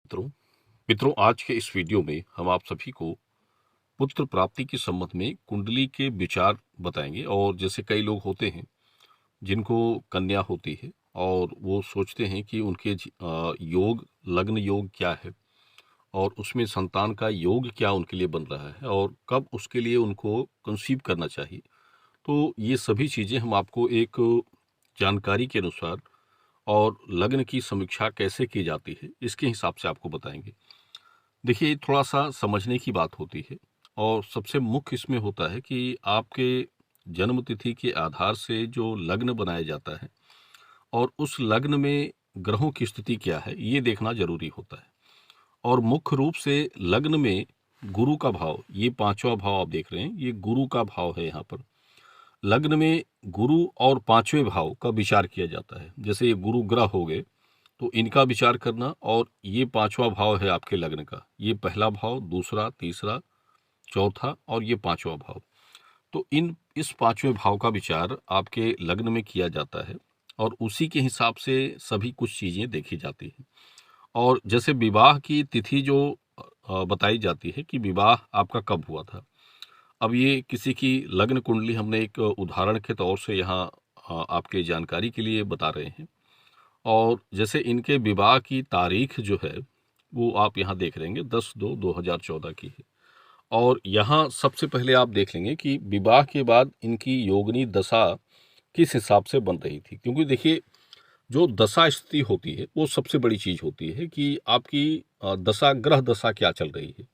मित्रों मित्रों आज के इस वीडियो में हम आप सभी को पुत्र प्राप्ति के संबंध में कुंडली के विचार बताएंगे। और जैसे कई लोग होते हैं जिनको कन्या होती है और वो सोचते हैं कि उनके योग लग्न योग क्या है और उसमें संतान का योग क्या उनके लिए बन रहा है और कब उसके लिए उनको कंसीव करना चाहिए। तो ये सभी चीज़ें हम आपको एक जानकारी के अनुसार और लग्न की समीक्षा कैसे की जाती है इसके हिसाब से आपको बताएंगे। देखिए, थोड़ा सा समझने की बात होती है और सबसे मुख्य इसमें होता है कि आपके जन्म तिथि के आधार से जो लग्न बनाया जाता है और उस लग्न में ग्रहों की स्थिति क्या है ये देखना जरूरी होता है। और मुख्य रूप से लग्न में गुरु का भाव, ये पांचवा भाव आप देख रहे हैं, ये गुरु का भाव है। यहाँ पर लग्न में गुरु और पांचवें भाव का विचार किया जाता है। जैसे ये गुरु ग्रह हो गए तो इनका विचार करना, और ये पांचवा भाव है आपके लग्न का, ये पहला भाव, दूसरा, तीसरा, चौथा और ये पांचवा भाव। तो इस पांचवें भाव का विचार आपके लग्न में किया जाता है और उसी के हिसाब से सभी कुछ चीजें देखी जाती हैं। और जैसे विवाह की तिथि जो बताई जाती है कि विवाह आपका कब हुआ था। अब ये किसी की लग्न कुंडली हमने एक उदाहरण के तौर से यहाँ आपके जानकारी के लिए बता रहे हैं। और जैसे इनके विवाह की तारीख जो है वो आप यहाँ देख लेंगे 10/2/2014 की है। और यहाँ सबसे पहले आप देख लेंगे कि विवाह के बाद इनकी योगिनी दशा किस हिसाब से बन रही थी। क्योंकि देखिए, जो दशा स्थिति होती है वो सबसे बड़ी चीज होती है कि आपकी दशा, ग्रह दशा क्या चल रही है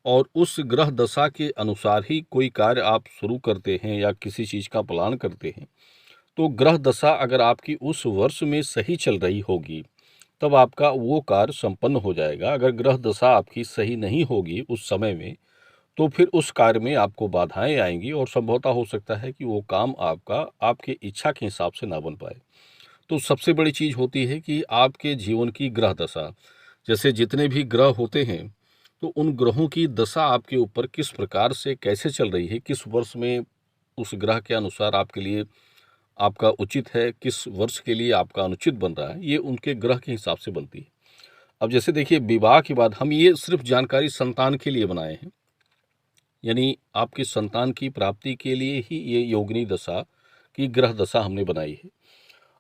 और उस ग्रह दशा के अनुसार ही कोई कार्य आप शुरू करते हैं या किसी चीज का प्लान करते हैं। तो ग्रह दशा अगर आपकी उस वर्ष में सही चल रही होगी तब आपका वो कार्य संपन्न हो जाएगा। अगर ग्रह दशा आपकी सही नहीं होगी उस समय में तो फिर उस कार्य में आपको बाधाएं आएंगी और संभवतः हो सकता है कि वो काम आपका आपके इच्छा के हिसाब से ना बन पाए। तो सबसे बड़ी चीज होती है कि आपके जीवन की ग्रह दशा, जैसे जितने भी ग्रह होते हैं तो उन ग्रहों की दशा आपके ऊपर किस प्रकार से कैसे चल रही है, किस वर्ष में उस ग्रह के अनुसार आपके लिए आपका उचित है, किस वर्ष के लिए आपका अनुचित बन रहा है, ये उनके ग्रह के हिसाब से बनती है। अब जैसे देखिए, विवाह के बाद हम ये सिर्फ जानकारी संतान के लिए बनाए हैं, यानी आपकी संतान की प्राप्ति के लिए ही ये योगिनी दशा की ग्रह दशा हमने बनाई है।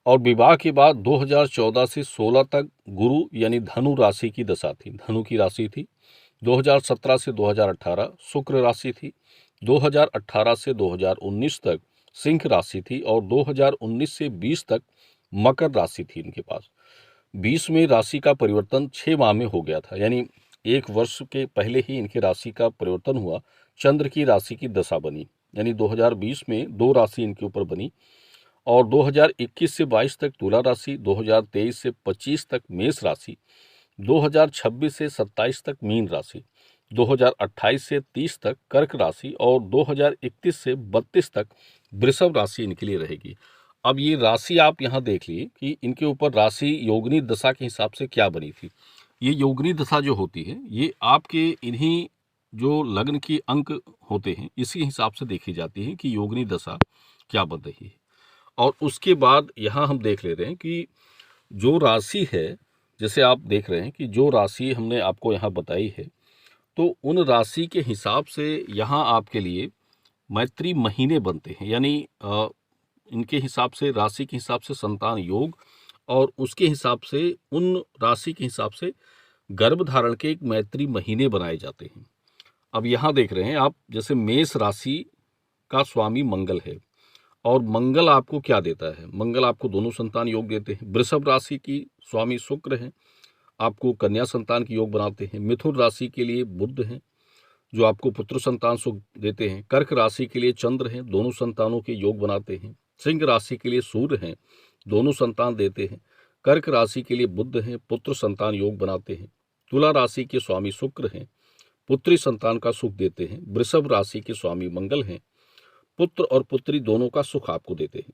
और विवाह के बाद 2014 से 16 तक गुरु यानी धनु राशि की दशा थी, धनु की राशि थी। 2017 से 2018 शुक्र राशि थी। 2018 से 2019 तक सिंह राशि थी और 2019 से 20 तक मकर राशि थी इनके पास। 20 में राशि का परिवर्तन 6 माह में हो गया था, यानी एक वर्ष के पहले ही इनकी राशि का परिवर्तन हुआ, चंद्र की राशि की दशा बनी। यानी 2020 में 2 राशि इनके ऊपर बनी और 2021 से 22 तक तुला राशि, 2023 से 25 तक मेष राशि, 2026 से 27 तक मीन राशि, 2028 से 30 तक कर्क राशि और 2031 से 32 तक वृषभ राशि इनके लिए रहेगी। अब ये राशि आप यहाँ देख लिए कि इनके ऊपर राशि योगिनी दशा के हिसाब से क्या बनी थी। ये योगिनी दशा जो होती है ये आपके इन्हीं जो लग्न की अंक होते हैं इसी हिसाब से देखी जाती है कि योगिनी दशा क्या बन रही है। और उसके बाद यहाँ हम देख ले रहे हैं कि जो राशि है, जैसे आप देख रहे हैं कि जो राशि हमने आपको यहाँ बताई है तो उन राशि के हिसाब से यहाँ आपके लिए मैत्री महीने बनते हैं। यानी इनके हिसाब से, राशि के हिसाब से संतान योग और उसके हिसाब से उन राशि के हिसाब से गर्भ धारण के एक मैत्री महीने बनाए जाते हैं। अब यहाँ देख रहे हैं आप, जैसे मेष राशि का स्वामी मंगल है और मंगल आपको क्या देता है, मंगल आपको दोनों संतान योग देते हैं। वृषभ राशि की स्वामी शुक्र हैं, आपको कन्या संतान की योग बनाते हैं। मिथुन राशि के लिए बुध हैं जो आपको पुत्र संतान सुख देते हैं। कर्क राशि के लिए चंद्र हैं, दोनों संतानों के योग बनाते हैं। सिंह राशि के लिए सूर्य हैं, दोनों संतान देते हैं। कर्क राशि के लिए बुध हैं, पुत्र संतान योग बनाते हैं। तुला राशि के स्वामी शुक्र हैं, पुत्री संतान का सुख देते हैं। वृषभ राशि के स्वामी मंगल हैं, पुत्र और पुत्री दोनों का सुख आपको देते हैं।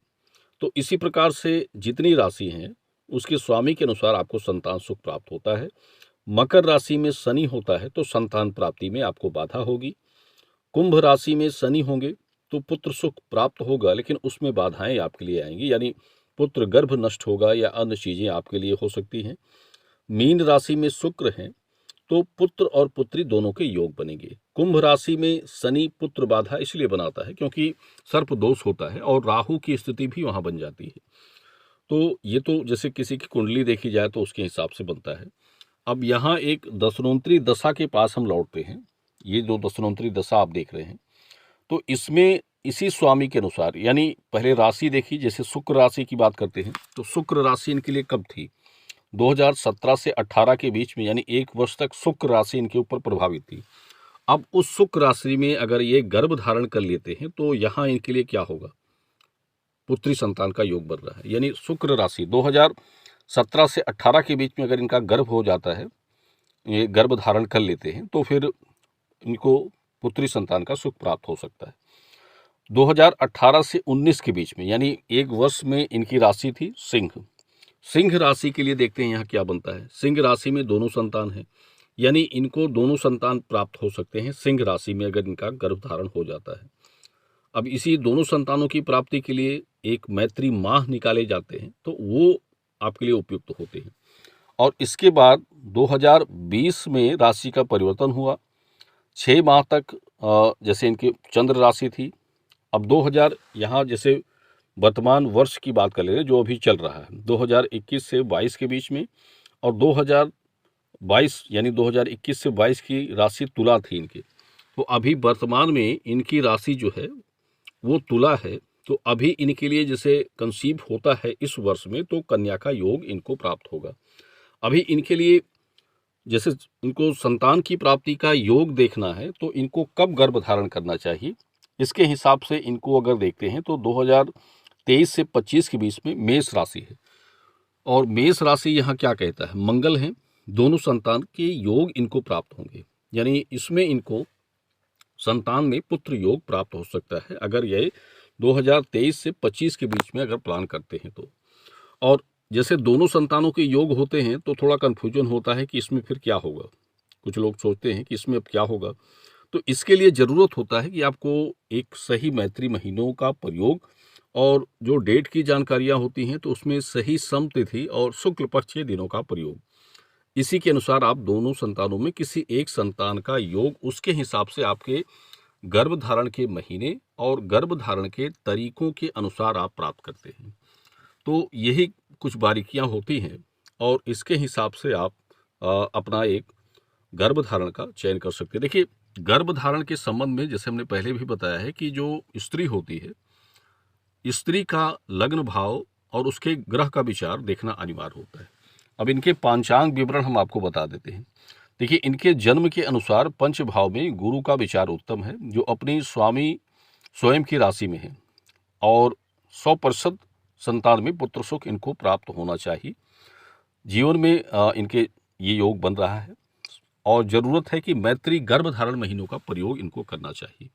तो इसी प्रकार से जितनी राशि हैं उसके स्वामी के अनुसार आपको संतान सुख प्राप्त होता है। मकर राशि में शनि होता है तो संतान प्राप्ति में आपको बाधा होगी। कुंभ राशि में शनि होंगे तो पुत्र सुख प्राप्त होगा, लेकिन उसमें बाधाएं आपके लिए आएंगी, यानी पुत्र गर्भ नष्ट होगा या अन्य चीजें आपके लिए हो सकती हैं। मीन राशि में शुक्र हैं तो पुत्र और पुत्री दोनों के योग बनेंगे। कुंभ राशि में शनि पुत्र बाधा इसलिए बनाता है क्योंकि सर्प दोष होता है और राहु की स्थिति भी वहां बन जाती है। तो ये तो जैसे किसी की कुंडली देखी जाए तो उसके हिसाब से बनता है। अब यहाँ एक दशनोंतरी दशा के पास हम लौटते हैं। ये जो दशनोंतरी दशा आप देख रहे हैं, तो इसमें इसी स्वामी के अनुसार, यानी पहले राशि देखी, जैसे शुक्र राशि की बात करते हैं तो शुक्र राशि इनके लिए कब थी? 2017 से 18 के बीच में, यानी 1 वर्ष तक शुक्र राशि इनके ऊपर प्रभावित थी। अब उस शुक्र राशि में अगर ये गर्भ धारण कर लेते हैं तो यहाँ इनके लिए क्या होगा? पुत्री संतान का योग बन रहा है। यानी शुक्र राशि 2017 से 18 के बीच में अगर इनका गर्भ हो जाता है, ये गर्भ धारण कर लेते हैं, तो फिर इनको पुत्री संतान का सुख प्राप्त हो सकता है। 2018 से 19 के बीच में, यानी 1 वर्ष में इनकी राशि थी सिंह। सिंह राशि के लिए देखते हैं यहाँ क्या बनता है। सिंह राशि में दोनों संतान हैं, यानी इनको दोनों संतान प्राप्त हो सकते हैं सिंह राशि में अगर इनका गर्भ धारण हो जाता है। अब इसी दोनों संतानों की प्राप्ति के लिए एक मैत्री माह निकाले जाते हैं, तो वो आपके लिए उपयुक्त होते हैं। और इसके बाद 2020 में राशि का परिवर्तन हुआ। 6 माह तक जैसे इनकी चंद्र राशि थी। अब 2000 यहाँ जैसे वर्तमान वर्ष की बात कर ले रहे हैं जो अभी चल रहा है, 2021 से 22 के बीच में, और 2022 यानी 2021 से 22 की राशि तुला थी इनकी। तो अभी वर्तमान में इनकी राशि जो है वो तुला है। तो अभी इनके लिए जैसे कंसीव होता है इस वर्ष में, तो कन्या का योग इनको प्राप्त होगा। अभी इनके लिए जैसे इनको संतान की प्राप्ति का योग देखना है तो इनको कब गर्भ धारण करना चाहिए, इसके हिसाब से इनको अगर देखते हैं तो 2023 से 25 के बीच में मेष राशि है। और मेष राशि यहाँ क्या कहता है? मंगल है, दोनों संतान के योग इनको प्राप्त होंगे। यानी इसमें इनको संतान में पुत्र योग प्राप्त हो सकता है अगर ये 2023 से 25 के बीच में अगर प्लान करते हैं तो। और जैसे दोनों संतानों के योग होते हैं तो थोड़ा कन्फ्यूजन होता है कि इसमें फिर क्या होगा। कुछ लोग सोचते हैं कि इसमें अब क्या होगा। तो इसके लिए ज़रूरत होता है कि आपको एक सही मैत्री महीनों का प्रयोग, और जो डेट की जानकारियाँ होती हैं तो उसमें सही सम तिथि और शुक्ल पक्ष के दिनों का प्रयोग, इसी के अनुसार आप दोनों संतानों में किसी एक संतान का योग, उसके हिसाब से आपके गर्भ धारण के महीने और गर्भ धारण के तरीकों के अनुसार आप प्राप्त करते हैं। तो यही कुछ बारीकियां होती हैं और इसके हिसाब से आप अपना एक गर्भ धारण का चयन कर सकते हैं। देखिए, गर्भ धारण के संबंध में जैसे हमने पहले भी बताया है कि जो स्त्री होती है, स्त्री का लग्न भाव और उसके ग्रह का विचार देखना अनिवार्य होता है। अब इनके पांचांग विवरण हम आपको बता देते हैं। देखिए, इनके जन्म के अनुसार पंच भाव में गुरु का विचार उत्तम है, जो अपनी स्वामी स्वयं की राशि में है, और 100% संतान में पुत्र सुख इनको प्राप्त होना चाहिए। जीवन में इनके ये योग बन रहा है और ज़रूरत है कि मैत्री गर्भ धारण महीनों का प्रयोग इनको करना चाहिए।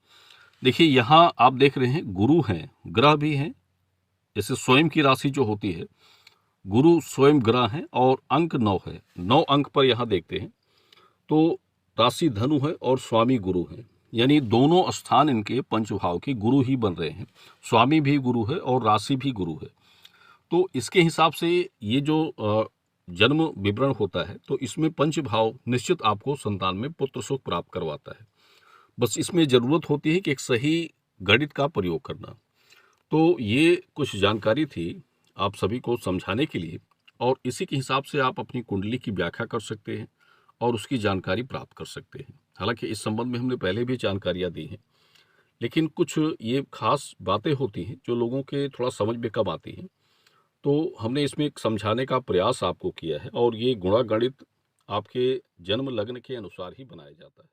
देखिए, यहाँ आप देख रहे हैं गुरु हैं, ग्रह भी हैं। जैसे स्वयं की राशि जो होती है, गुरु स्वयं ग्रह हैं और अंक 9 है। 9 अंक पर यहाँ देखते हैं तो राशि धनु है और स्वामी गुरु है, यानी दोनों स्थान इनके पंचभाव के गुरु ही बन रहे हैं। स्वामी भी गुरु है और राशि भी गुरु है। तो इसके हिसाब से ये जो जन्म विवरण होता है तो इसमें पंचभाव निश्चित आपको संतान में पुत्र सुख प्राप्त करवाता है। बस इसमें ज़रूरत होती है कि एक सही गणित का प्रयोग करना। तो ये कुछ जानकारी थी आप सभी को समझाने के लिए, और इसी के हिसाब से आप अपनी कुंडली की व्याख्या कर सकते हैं और उसकी जानकारी प्राप्त कर सकते हैं। हालांकि इस संबंध में हमने पहले भी जानकारियां दी हैं, लेकिन कुछ ये खास बातें होती हैं जो लोगों के थोड़ा समझ में कम आती हैं, तो हमने इसमें एक समझाने का प्रयास आपको किया है। और ये गुणा गणित आपके जन्म लग्न के अनुसार ही बनाया जाता है।